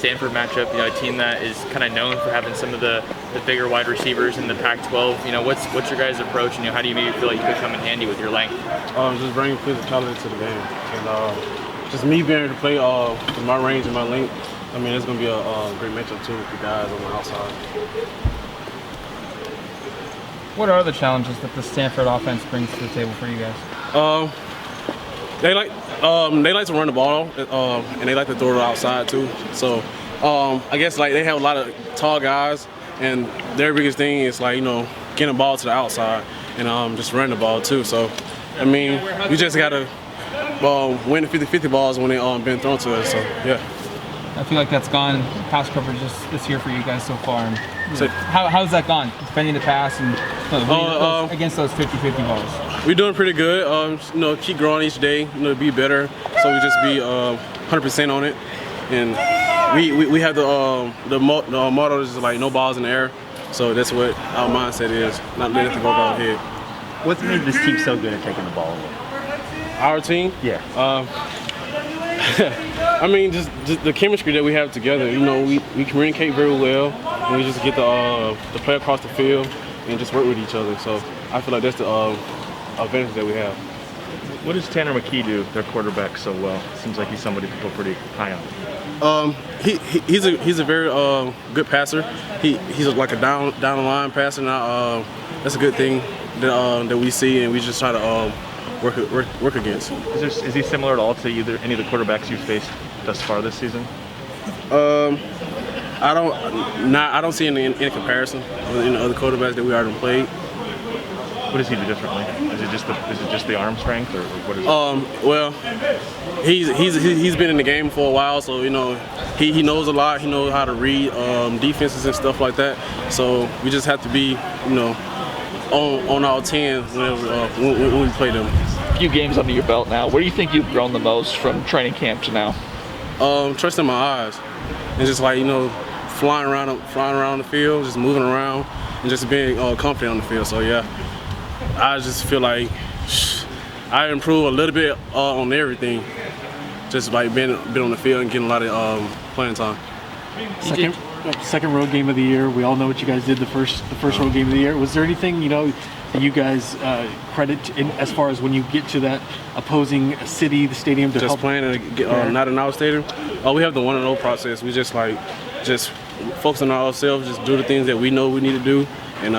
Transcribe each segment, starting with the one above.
Stanford matchup, a team that is kind of known for having some of the bigger wide receivers in the Pac-12. What's your guys' approach, and how do you maybe feel like you could come in handy with your length? Just bringing physicality to the game, and just me being able to play with my range and my length. I mean, it's going to be a great matchup too with the guys on the outside. What are the challenges that the Stanford offense brings to the table for you guys? They like to run the ball, and they like to throw it outside too. So I guess they have a lot of tall guys, and their biggest thing is getting the ball to the outside and just running the ball too. So I mean, we just gotta win the 50-50 balls when they been thrown to us. So yeah. I feel like that's gone pass coverage this year for you guys so far. And, how's that gone? Defending the pass and against those 50-50 balls. We're doing pretty good. Keep growing each day. Be better. So we just be 100% on it. And we have the motto is no balls in the air. So that's what our mindset is. Not letting it go over our head. What's made this team so good at taking the ball away? Our team? Yeah. I mean, just the chemistry that we have together. We communicate very well, and we just get the play across the field and just work with each other. So I feel like that's the advantage that we have. What does Tanner McKee do, their quarterback, so well? Seems like he's somebody people pretty high on. He's a very good passer. He's like a down the line passer. Now that's a good thing that we see, and we just try to work against. Is he similar at all to any of the quarterbacks you've faced thus far this season? I don't see any comparison with other quarterbacks that we already played. What does he do differently? Is it just the arm strength, or what is it? Well, he's been in the game for a while, so he knows a lot. He knows how to read defenses and stuff like that. So we just have to be on our 10 when we play them. A few games under your belt now. Where do you think you've grown the most from training camp to now? Trusting my eyes and just flying around the field, just moving around, and just being confident on the field. So yeah, I just feel like I improved a little bit on everything, just being on the field and getting a lot of playing time. Second road game of the year. We all know what you guys did the first road game of the year. Was there anything that you guys credit as far as when you get to that opposing city, the stadium to just help playing not in our stadium? We have the 1-0 process. We just focus on ourselves, just do the things that we know we need to do, and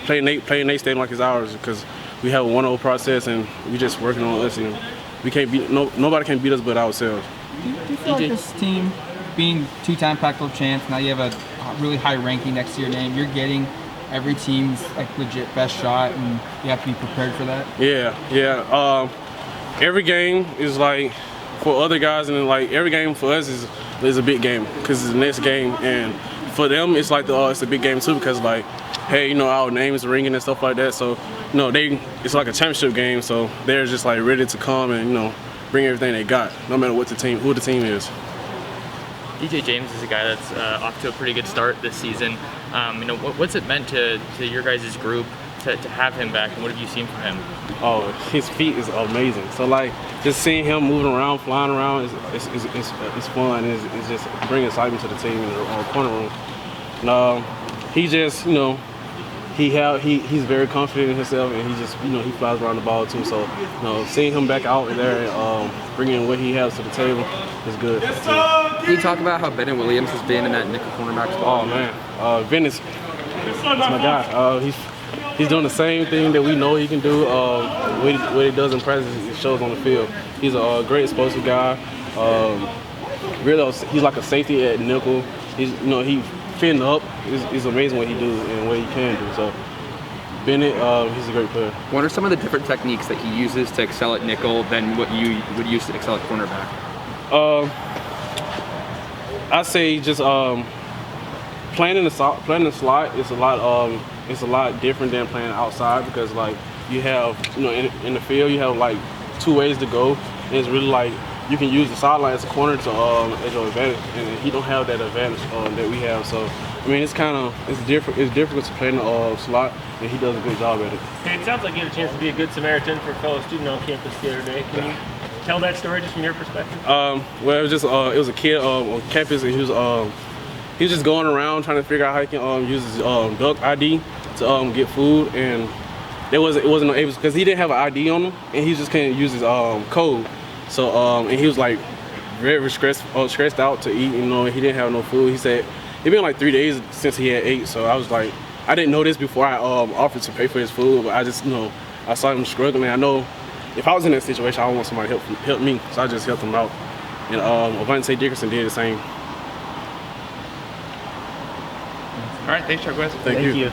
play in their stadium like it's ours, because we have a 1-0 process and we just working on us. We can't beat nobody can beat us but ourselves. Do you feel like this team, being two-time Pac-12 champs, now you have a really high ranking next to your name, you're getting every team's legit best shot, and you have to be prepared for that? Yeah. Every game is for other guys, and every game for us is a big game, because it's the next game, and for them it's it's a big game too, because hey, our name is ringing and stuff like that. So it's like a championship game, so they're just ready to come and bring everything they got, no matter who the team is. DJ James is a guy that's off to a pretty good start this season. What's it meant to your guys' group to have him back, and what have you seen from him? Oh, his feet is amazing. So just seeing him moving around, flying around, it's fun. It's just bringing excitement to the team in the corner room. And he just he's very confident in himself, and he just he flies around the ball too. So seeing him back out there and bringing what he has to the table is good. Can you talk about how Bennett Williams has been in that nickel cornerback spot? Oh man, Bennett is my guy. He's doing the same thing that we know he can do. What he does in practice, it shows on the field. He's a great explosive guy. Really, he's like a safety at nickel. He fitting up. It's amazing what he do and what he can do. So Bennett, he's a great player. What are some of the different techniques that he uses to excel at nickel than what you would use to excel at cornerback? I say just playing in the slot is a lot different than playing outside, because you have in the field you have two ways to go, and it's really you can use the sideline as a corner to as your advantage, and he don't have that advantage that we have. So I mean, it's different. It's difficult to play in the slot, and he does a good job at it. Hey, it sounds like you had a chance to be a good Samaritan for a fellow student on campus the other day. Can you tell that story just from your perspective? Well, it was just it was a kid on campus, and he was just going around trying to figure out how he can use his duck ID to get food, and it wasn't able because he didn't have an ID on him, and he just couldn't use his code. So and he was like very stressed out to eat. You know, he didn't have no food. He said it been like 3 days since he had ate. So I was like, I didn't know this before I offered to pay for his food, but I just I saw him struggling. I know if I was in that situation, I would want somebody to help me, so I just helped him out. And Avante Dickerson did the same. All right, thanks, Trikweze. Thank you. you.